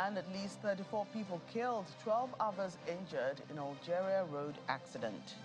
And at least 34 people killed, 12 others injured in Algeria road accident.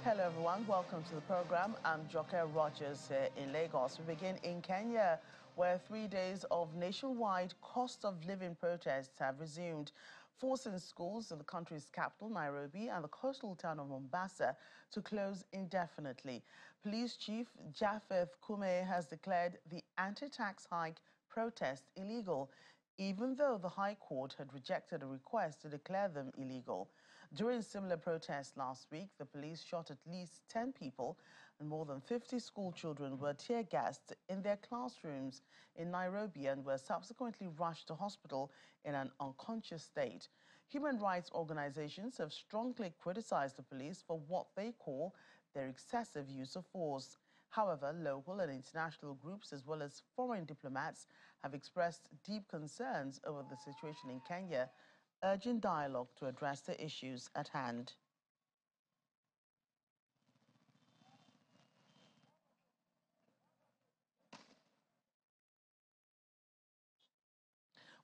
Hello everyone, welcome to the program. I'm Joke Rogers here in Lagos. We begin in Kenya, where 3 days of nationwide cost of living protests have resumed, forcing schools in the country's capital, Nairobi, and the coastal town of Mombasa to close indefinitely. Police Chief Japheth Kume has declared the anti-tax hike protest illegal, even though the High Court had rejected a request to declare them illegal. During similar protests last week, the police shot at least 10 people and more than 50 school children were tear-gassed in their classrooms in Nairobi and were subsequently rushed to hospital in an unconscious state. Human rights organizations have strongly criticized the police for what they call their excessive use of force. However, local and international groups, as well as foreign diplomats, have expressed deep concerns over the situation in Kenya, urging dialogue to address the issues at hand.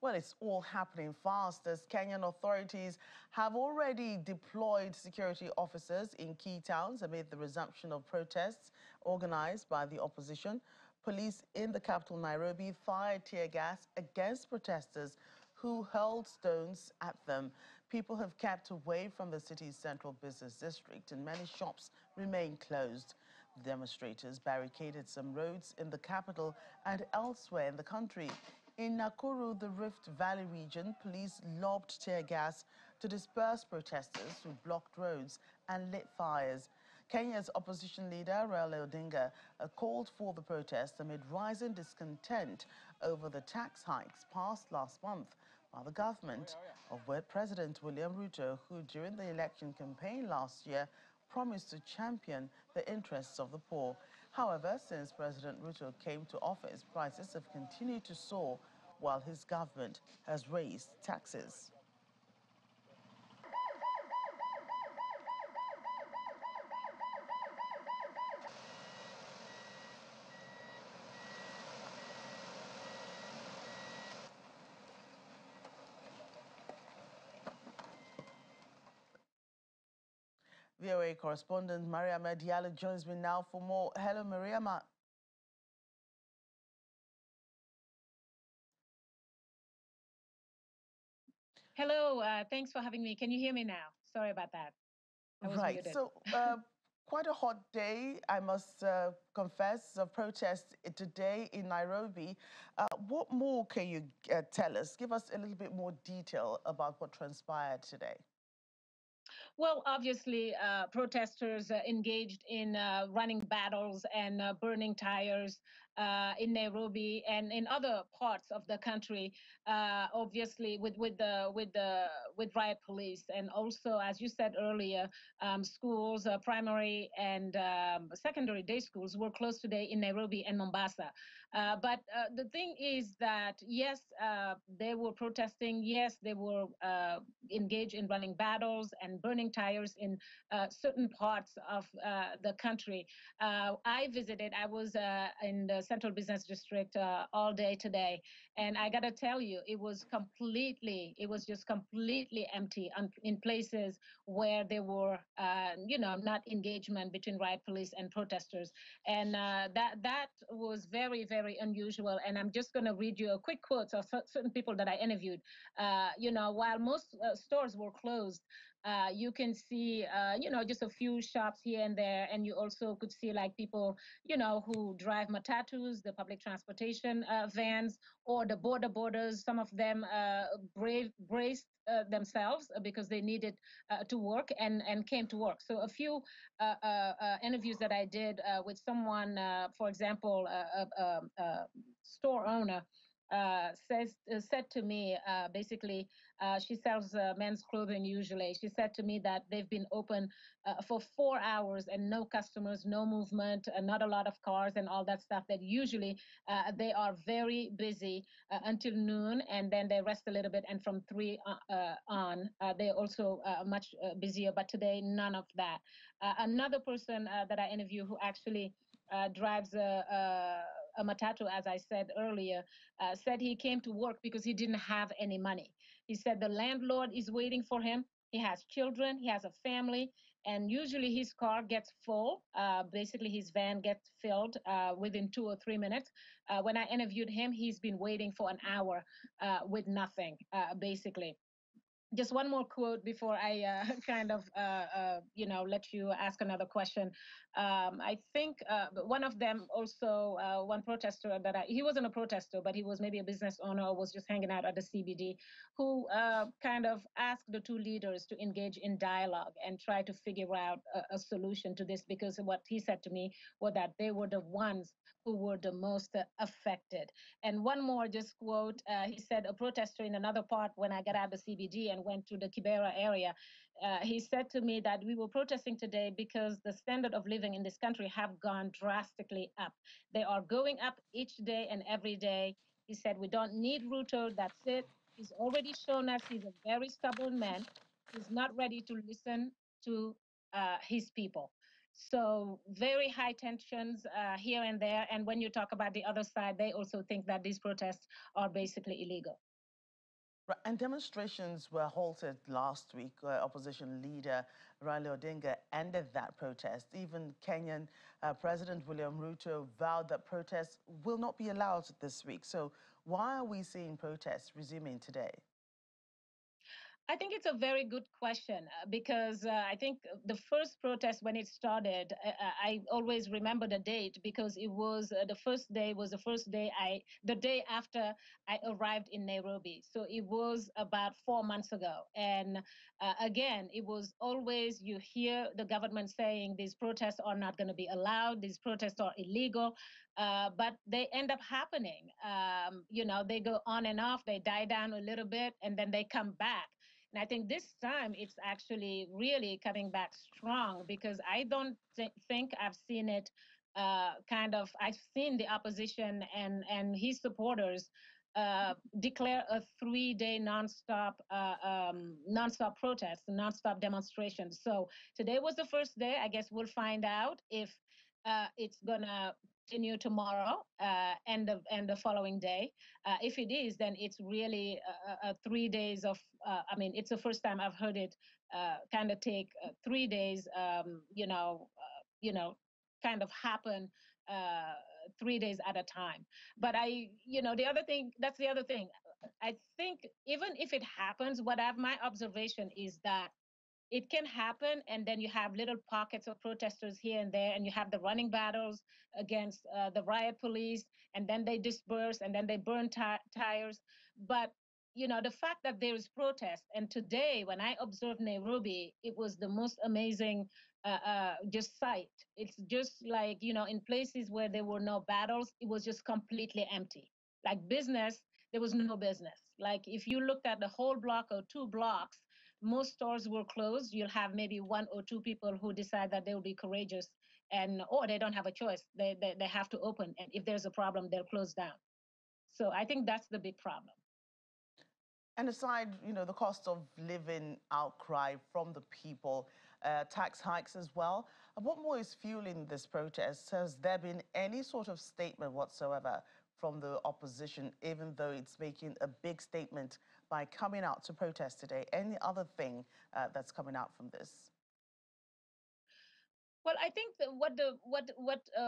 Well, it's all happening fast as Kenyan authorities have already deployed security officers in key towns amid the resumption of protests organized by the opposition. Police in the capital, Nairobi, fired tear gas against protesters who hurled stones at them. People have kept away from the city's central business district and many shops remain closed. The demonstrators barricaded some roads in the capital and elsewhere in the country. In Nakuru, the Rift Valley region, police lobbed tear gas to disperse protesters who blocked roads and lit fires. Kenya's opposition leader, Raila Odinga, called for the protest amid rising discontent over the tax hikes passed last month by the government of President William Ruto, who during the election campaign last year promised to champion the interests of the poor. However, since President Ruto came to office, prices have continued to soar while his government has raised taxes. VOA correspondent Mariama Diallo joins me now for more. Hello, Mariama. Hello, thanks for having me. Can you hear me now? Sorry about that. I was Right. muted. So, quite a hot day, I must confess, of protest today in Nairobi. What more can you tell us? Give us a little bit more detail about what transpired today. Well, obviously, protesters engaged in running battles and burning tires in Nairobi and in other parts of the country. Obviously, with riot police, and also, as you said earlier, schools, primary and secondary day schools were closed today in Nairobi and Mombasa. But the thing is that yes, they were protesting. Yes, they were engaged in running battles and burning tires in certain parts of the country. I was in the Central Business District all day today, and I gotta tell you, it was just completely empty in places where there were, not engagement between riot police and protesters, and that was very, very unusual. And I'm just gonna read you a quick quote of certain people that I interviewed. While most stores were closed, you can see, just a few shops here and there. And you also could see like people, who drive matatus, the public transportation vans, or the borders. Some of them braced themselves because they needed to work and came to work. So a few interviews that I did with someone, for example, a store owner, said to me basically She sells men's clothing usually. She said to me that they've been open for 4 hours and no customers, no movement, not a lot of cars and all that stuff. That usually they are very busy until noon, and then they rest a little bit. And from 3 on, they're also much busier. But today, none of that. Another person that I interview who actually drives a matatu, as I said earlier, said he came to work because he didn't have any money. He said the landlord is waiting for him. He has children, he has a family, and usually his car gets full. Basically, his van gets filled within 2 or 3 minutes. When I interviewed him, he's been waiting for an hour with nothing, basically. Just one more quote before I kind of let you ask another question. I think one of them also, one protester that he wasn't a protester, but he was maybe a business owner or was just hanging out at the CBD, who kind of asked the two leaders to engage in dialogue and try to figure out a solution to this, because what he said to me was that they were the ones who were the most affected. And one more just quote, he said, a protester in another part when I got out of the CBD and went to the Kibera area, he said to me that we were protesting today because the standard of living in this country have gone drastically up. They are going up each day and every day. He said, we don't need Ruto, that's it. He's already shown us he's a very stubborn man. He's not ready to listen to his people. So very high tensions here and there. And when you talk about the other side, they also think that these protests are basically illegal. Right, and demonstrations were halted last week. Opposition leader Raila Odinga ended that protest. Even Kenyan President William Ruto vowed that protests will not be allowed this week. So why are we seeing protests resuming today? I think it's a very good question because I think the first protest when it started, I always remember the date because it was the first day was the first day the day after I arrived in Nairobi. So it was about 4 months ago. And again, it was always you hear the government saying these protests are not going to be allowed, these protests are illegal, but they end up happening. They go on and off, they die down a little bit, and then they come back. And I think this time it's actually really coming back strong because I don't think I've seen it I've seen the opposition and his supporters declare a 3-day nonstop protest, nonstop demonstration. So today was the first day. I guess we'll find out if it's gonna continue tomorrow and the following day. If it is, then it's really 3 days of. It's the first time I've heard it kind of take 3 days. Kind of happen. 3 days at a time. But the other thing, that's the other thing. I think even if it happens, my observation is that it can happen, and then you have little pockets of protesters here and there, and you have the running battles against the riot police, and then they disperse, and then they burn tires. But the fact that there is protest, and today when I observed Nairobi, it was the most amazing just sight. It's just like in places where there were no battles, it was just completely empty. Like business, there was no business. Like if you looked at the whole block or 2 blocks, most stores were closed. You'll have maybe 1 or 2 people who decide that they will be courageous and or they don't have a choice. They have to open. And if there's a problem, they'll close down. So I think that's the big problem. And aside, the cost of living outcry from the people, tax hikes as well, what more is fueling this protest? Has there been any sort of statement whatsoever from the opposition, even though it's making a big statement by coming out to protest today? Any other thing that's coming out from this? Well, I think that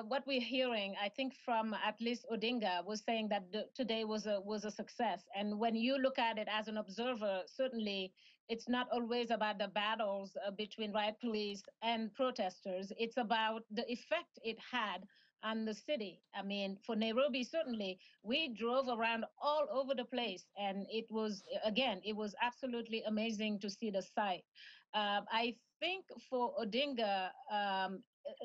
what we're hearing, I think from at least Odinga was saying that today was a success. And when you look at it as an observer, certainly it's not always about the battles between riot police and protesters. It's about the effect it had on the city. I mean, for Nairobi, certainly we drove around all over the place, and it was absolutely amazing to see the sight. I think for Odinga,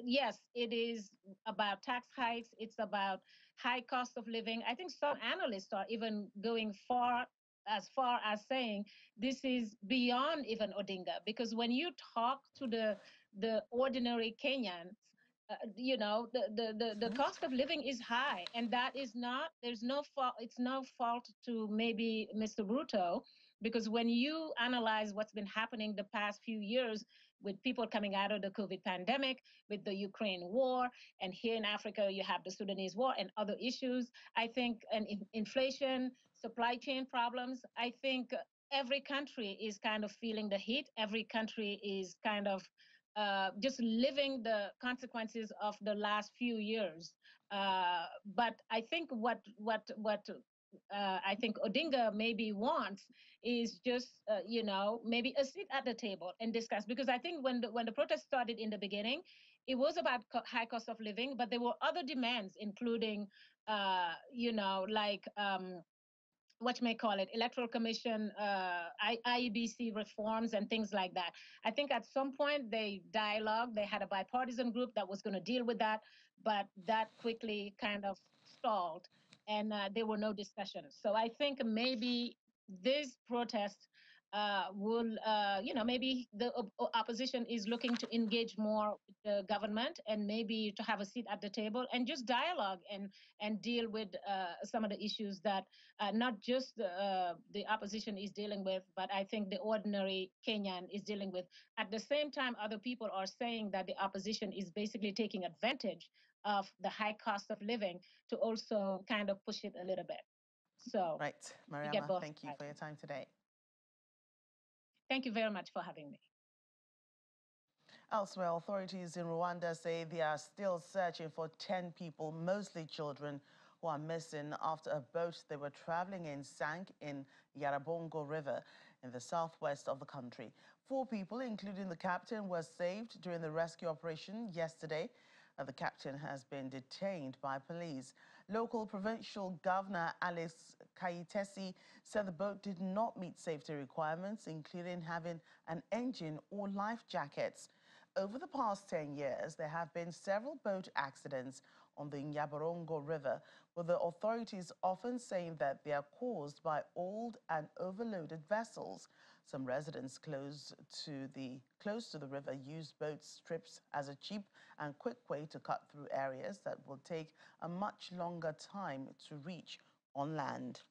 yes, it is about tax hikes. It's about high cost of living. I think some analysts are even going far as far as saying this is beyond even Odinga, because when you talk to the ordinary Kenyans, the cost of living is high, and that is not, there's no fault, it's no fault to maybe Mr. Bruto, because when you analyze what's been happening the past few years with people coming out of the COVID pandemic, with the Ukraine war, and here in Africa you have the Sudanese war and other issues, I think, and inflation, supply chain problems, I think every country is kind of feeling the heat. Every country is kind of just living the consequences of the last few years. But I think what I think Odinga maybe wants is just maybe a seat at the table and discuss, because I think when the protest started in the beginning, it was about high cost of living, but there were other demands, including like what you may call it, electoral commission, IEBC reforms and things like that. I think at some point they dialogued, they had a bipartisan group that was going to deal with that, but that quickly kind of stalled, and there were no discussions. So I think maybe this protest will, maybe the opposition is looking to engage more with the government and maybe to have a seat at the table and just dialogue and deal with some of the issues that not just the opposition is dealing with, but I think the ordinary Kenyan is dealing with. At the same time, other people are saying that the opposition is basically taking advantage of the high cost of living to also kind of push it a little bit. So right, you get Mariama, both thank you sides. for your time today. Thank you very much for having me. Elsewhere, authorities in Rwanda say they are still searching for 10 people, mostly children, who are missing after a boat they were traveling in sank in Yarabongo River in the southwest of the country. 4 people, including the captain, were saved during the rescue operation yesterday. The captain has been detained by police. Local provincial governor Alice Kayitesi said the boat did not meet safety requirements, including having an engine or life jackets. Over the past 10 years, there have been several boat accidents on the Nyabarongo River, with the authorities often saying that they are caused by old and overloaded vessels. Some residents close to the river use boat trips as a cheap and quick way to cut through areas that will take a much longer time to reach on land.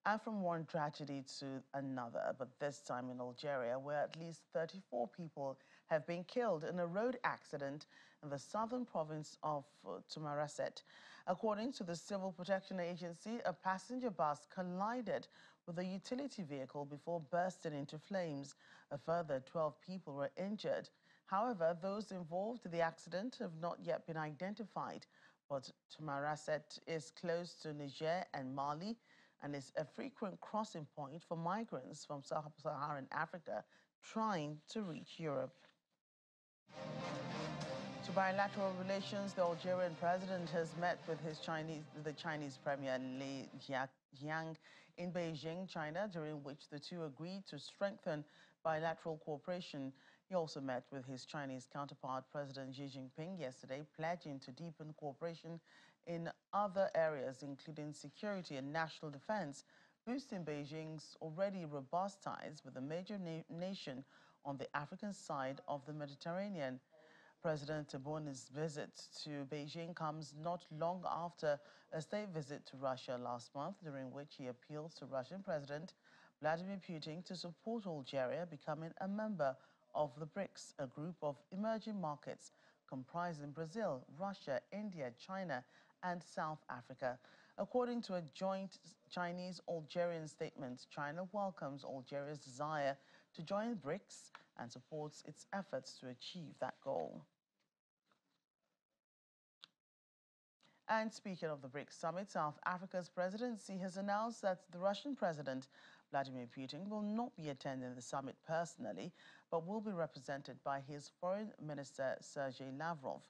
And from one tragedy to another, but this time in Algeria, where at least 34 people have been killed in a road accident in the southern province of Tamanrasset. According to the Civil Protection Agency, a passenger bus collided with a utility vehicle before bursting into flames. A further 12 people were injured. However, those involved in the accident have not yet been identified. But Tamanrasset is close to Niger and Mali, and is a frequent crossing point for migrants from sub-Saharan Africa trying to reach Europe. To bilateral relations, the Algerian president has met with the Chinese Premier Li Jiang in Beijing, China, during which the two agreed to strengthen bilateral cooperation. He also met with his Chinese counterpart, President Xi Jinping, yesterday, pledging to deepen cooperation in other areas, including security and national defense, boosting Beijing's already robust ties with a major nation on the African side of the Mediterranean. President Tebboun's visit to Beijing comes not long after a state visit to Russia last month, during which he appealed to Russian President Vladimir Putin to support Algeria becoming a member of the BRICS, a group of emerging markets comprising Brazil, Russia, India, China, and South Africa. According to a joint Chinese-Algerian statement, China welcomes Algeria's desire to join BRICS and supports its efforts to achieve that goal. And speaking of the BRICS summit, South Africa's presidency has announced that the Russian President Vladimir Putin will not be attending the summit personally, but will be represented by his Foreign Minister Sergei Lavrov.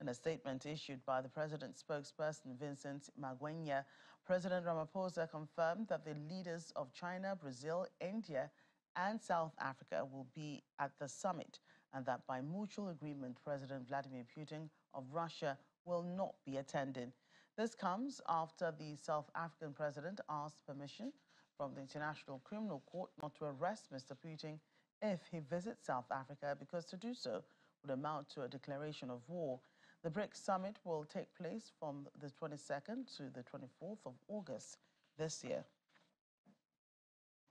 In a statement issued by the president's spokesperson, Vincent Magwenya, President Ramaphosa confirmed that the leaders of China, Brazil, India, and South Africa will be at the summit, and that by mutual agreement, President Vladimir Putin of Russia will not be attending. This comes after the South African president asked permission from the International Criminal Court not to arrest Mr. Putin if he visits South Africa, because to do so would amount to a declaration of war. The BRICS summit will take place from the 22nd to the 24th of August this year.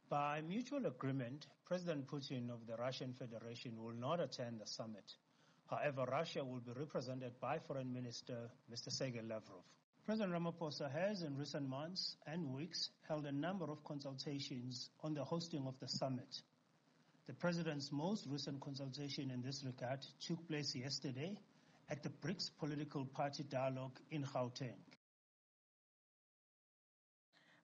By mutual agreement, President Putin of the Russian Federation will not attend the summit. However, Russia will be represented by Foreign Minister Mr. Sergei Lavrov. President Ramaphosa has in recent months and weeks held a number of consultations on the hosting of the summit. The President's most recent consultation in this regard took place yesterday at the BRICS Political Party Dialogue in Gauteng.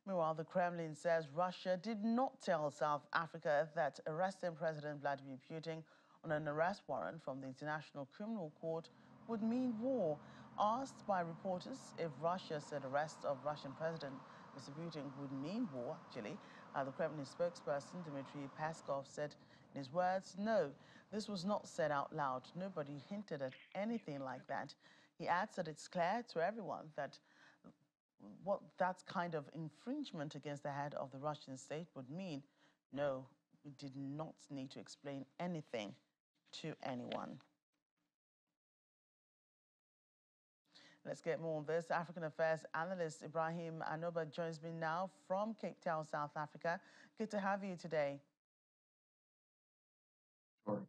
Meanwhile, the Kremlin says Russia did not tell South Africa that arresting President Vladimir Putin on an arrest warrant from the International Criminal Court would mean war. Asked by reporters if Russia said arrest of Russian President Mr. Putin would mean war, actually, the Kremlin spokesperson Dmitry Peskov said in his words, no, this was not said out loud. Nobody hinted at anything like that. He adds that it's clear to everyone that what that kind of infringement against the head of the Russian state would mean. No, we did not need to explain anything to anyone. Let's get more on this. African Affairs analyst Ibrahim Anoba joins me now from Cape Town, South Africa. Good to have you today. Sure.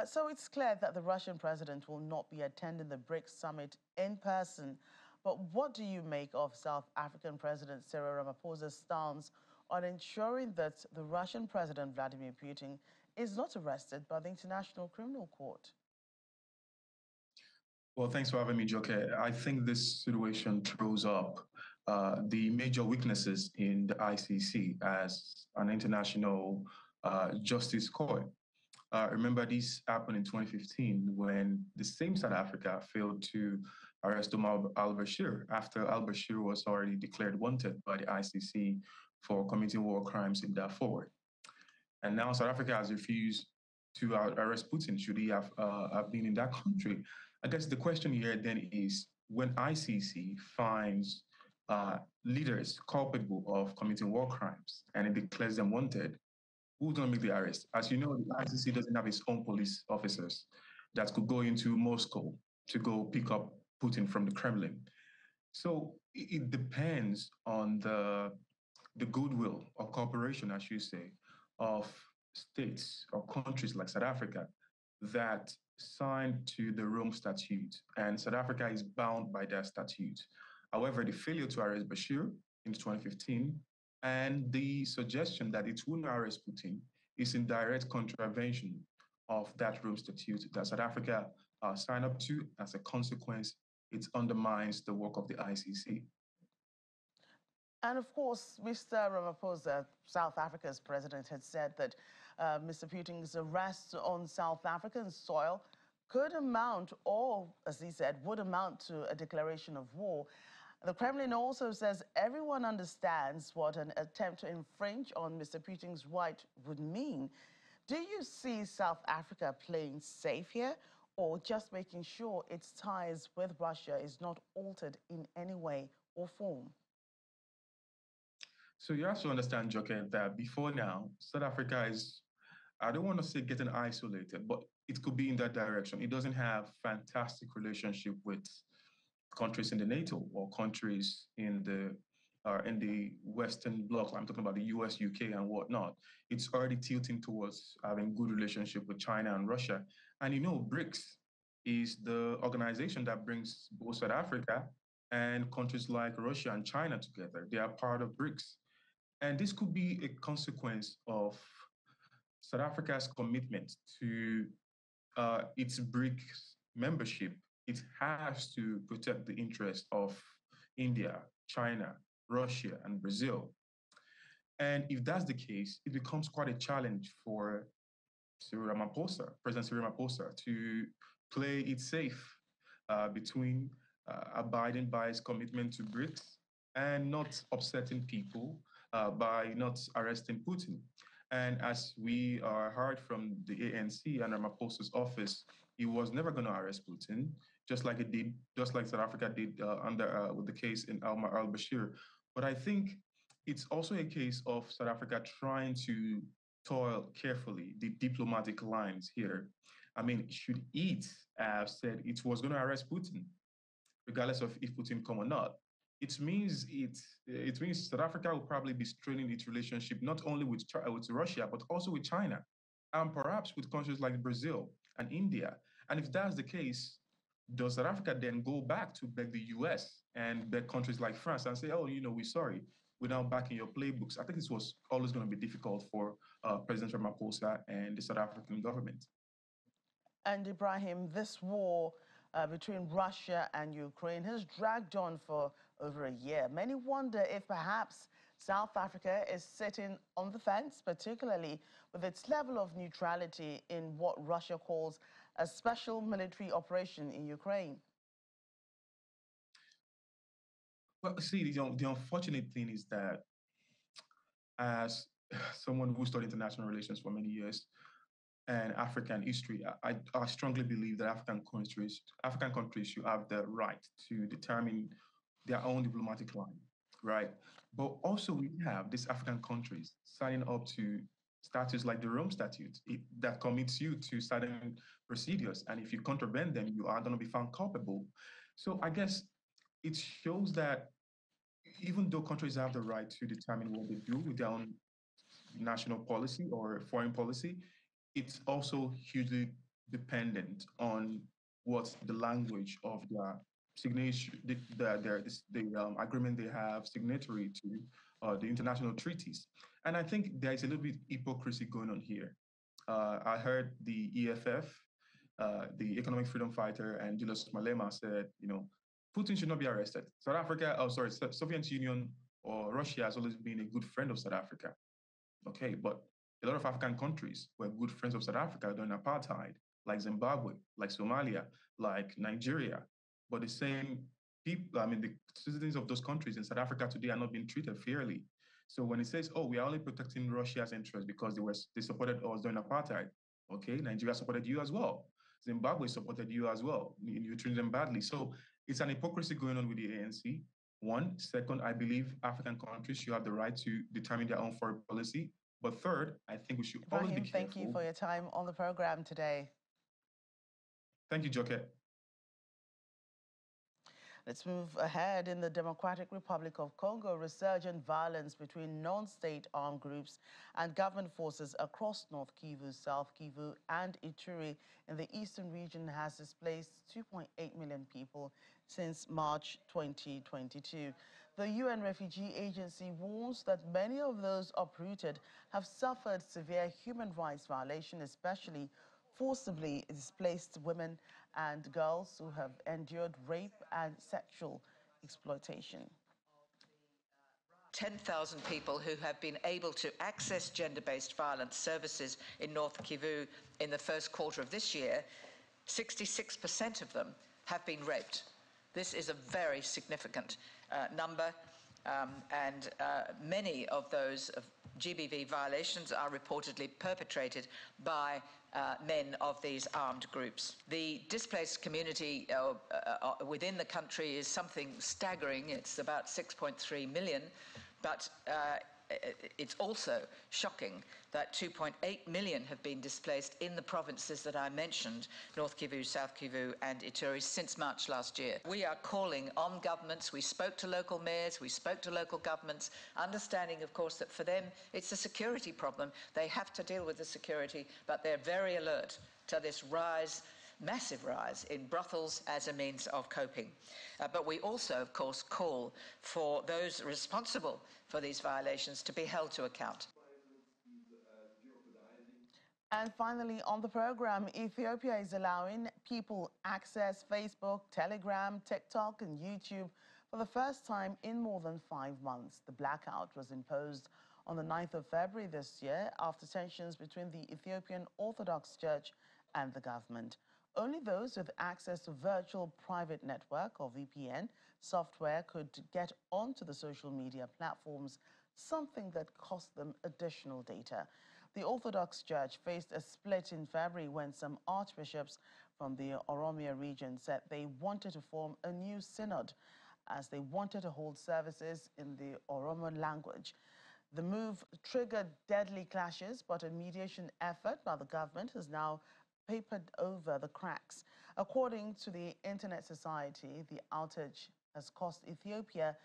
So it's clear that the Russian president will not be attending the BRICS summit in person. But what do you make of South African President Cyril Ramaphosa's stance on ensuring that the Russian President Vladimir Putin is not arrested by the International Criminal Court? Well, thanks for having me, Joke. I think this situation throws up the major weaknesses in the ICC as an international justice court. Remember, this happened in 2015 when the same South Africa failed to arrest Omar al-Bashir after al-Bashir was already declared wanted by the ICC for committing war crimes in Darfur. And now South Africa has refused to arrest Putin should he have been in that country. I guess the question here then is, when ICC finds leaders culpable of committing war crimes and it declares them wanted, who's going to make the arrest? As you know, the ICC doesn't have its own police officers that could go into Moscow to go pick up Putin from the Kremlin. So it depends on the goodwill or cooperation, I should say, of states or countries like South Africa that signed to the Rome Statute, and South Africa is bound by that statute. However, the failure to arrest Bashir in 2015 and the suggestion that it will not arrest Putin is in direct contravention of that Rome Statute that South Africa signed up to. As a consequence, it undermines the work of the ICC. And of course, Mr. Ramaphosa, South Africa's president, had said that Mr. Putin's arrest on South African soil could amount, or as he said, would amount to a declaration of war. The Kremlin also says everyone understands what an attempt to infringe on Mr. Putin's right would mean. Do you see South Africa playing safe here, or just making sure its ties with Russia is not altered in any way or form? So you have to understand, Joker, that before now, South Africa is, I don't want to say getting isolated, but it could be in that direction. It doesn't have fantastic relationship with countries in the NATO or countries in the Western Bloc. I'm talking about the US, UK, and whatnot. It's already tilting towards having good relationship with China and Russia. And you know, BRICS is the organization that brings both South Africa and countries like Russia and China together. They are part of BRICS. And this could be a consequence of South Africa's commitment to its BRICS membership. It has to protect the interests of India, China, Russia, and Brazil. And if that's the case, it becomes quite a challenge for President Cyril Ramaphosa, to play it safe between abiding by his commitment to BRICS and not upsetting people by not arresting Putin. And as we heard from the ANC and Ramaphosa's office, he was never going to arrest Putin. just like South Africa did under with the case in Omar al-Bashir. But I think it's also a case of South Africa trying to toil carefully the diplomatic lines here. I mean, should it have said it was going to arrest Putin, regardless of if Putin come or not? It means South Africa will probably be straining its relationship not only with Russia but also with China, and perhaps with countries like Brazil and India. And if that's the case, does South Africa then go back to beg the US and beg countries like France and say, oh, we're sorry, we're now back in your playbooks? I think this was always going to be difficult for President Ramaphosa and the South African government. And Ibrahim, this war between Russia and Ukraine has dragged on for over a year. Many wonder if perhaps South Africa is sitting on the fence, particularly with its level of neutrality in what Russia calls a special military operation in Ukraine. Well, see, the unfortunate thing is that as someone who studied international relations for many years and African history, I strongly believe that African countries should have the right to determine their own diplomatic line, right? But also we have these African countries signing up to statutes like the Rome Statute that commits you to certain procedures. And if you contravene them, you are going to be found culpable. So I guess it shows that even though countries have the right to determine what they do with their own national policy or foreign policy, it's also hugely dependent on what the language of their signature, the agreement they have signatory to the international treaties. And I think there is a little bit hypocrisy going on here. I heard the EFF, the economic freedom fighter, and Julius Malema said, Putin should not be arrested. Soviet Union or Russia has always been a good friend of South Africa. Okay, but a lot of African countries were good friends of South Africa during apartheid, like Zimbabwe, like Somalia, like Nigeria. But the same people, the citizens of those countries in South Africa today are not being treated fairly. So when it says, oh, we are only protecting Russia's interests because they supported us during apartheid, okay, Nigeria supported you as well. Zimbabwe supported you as well. You treated them badly. So it's an hypocrisy going on with the ANC. One. Second, I believe African countries should have the right to determine their own foreign policy. But third, I think we should always be careful. Thank you for your time on the program today. Thank you, Joke. Let's move ahead. In the Democratic Republic of Congo, resurgent violence between non-state armed groups and government forces across North Kivu, South Kivu, and Ituri in the eastern region has displaced 2.8 million people since March 2022. The UN Refugee Agency warns that many of those uprooted have suffered severe human rights violations, especially forcibly displaced women and girls who have endured rape and sexual exploitation. 10,000 people who have been able to access gender-based violence services in North Kivu in the first quarter of this year, 66% of them have been raped. This is a very significant number, and many of those GBV violations are reportedly perpetrated by men of these armed groups. The displaced community within the country is something staggering. It's about 6.3 million, but it's also shocking that 2.8 million have been displaced in the provinces that I mentioned, North Kivu, South Kivu, and Ituri, since March last year. We are calling on governments. We spoke to local mayors, we spoke to local governments, understanding, of course, that for them it's a security problem. They have to deal with the security, but they're very alert to this massive rise in brothels as a means of coping. But we also, of course, call for those responsible for these violations to be held to account. And finally, on the program, Ethiopia is allowing people access Facebook, Telegram, TikTok, and YouTube for the first time in more than 5 months. The blackout was imposed on the 9th of February this year after tensions between the Ethiopian Orthodox Church and the government. Only those with access to virtual private network or VPN software could get onto the social media platforms, something that cost them additional data. The Orthodox Church faced a split in February when some archbishops from the Oromia region said they wanted to form a new synod as they wanted to hold services in the Oromo language. The move triggered deadly clashes, but a mediation effort by the government has now papered over the cracks. According to the Internet Society, the outage has cost Ethiopia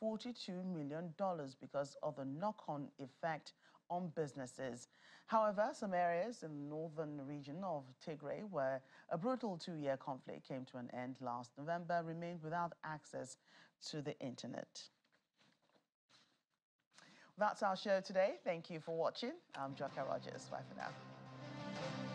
$42 million because of the knock-on effect on businesses. However, some areas in the northern region of Tigray, where a brutal two-year conflict came to an end last November, remained without access to the internet. That's our show today. Thank you for watching. I'm Joka Rogers. Bye for now.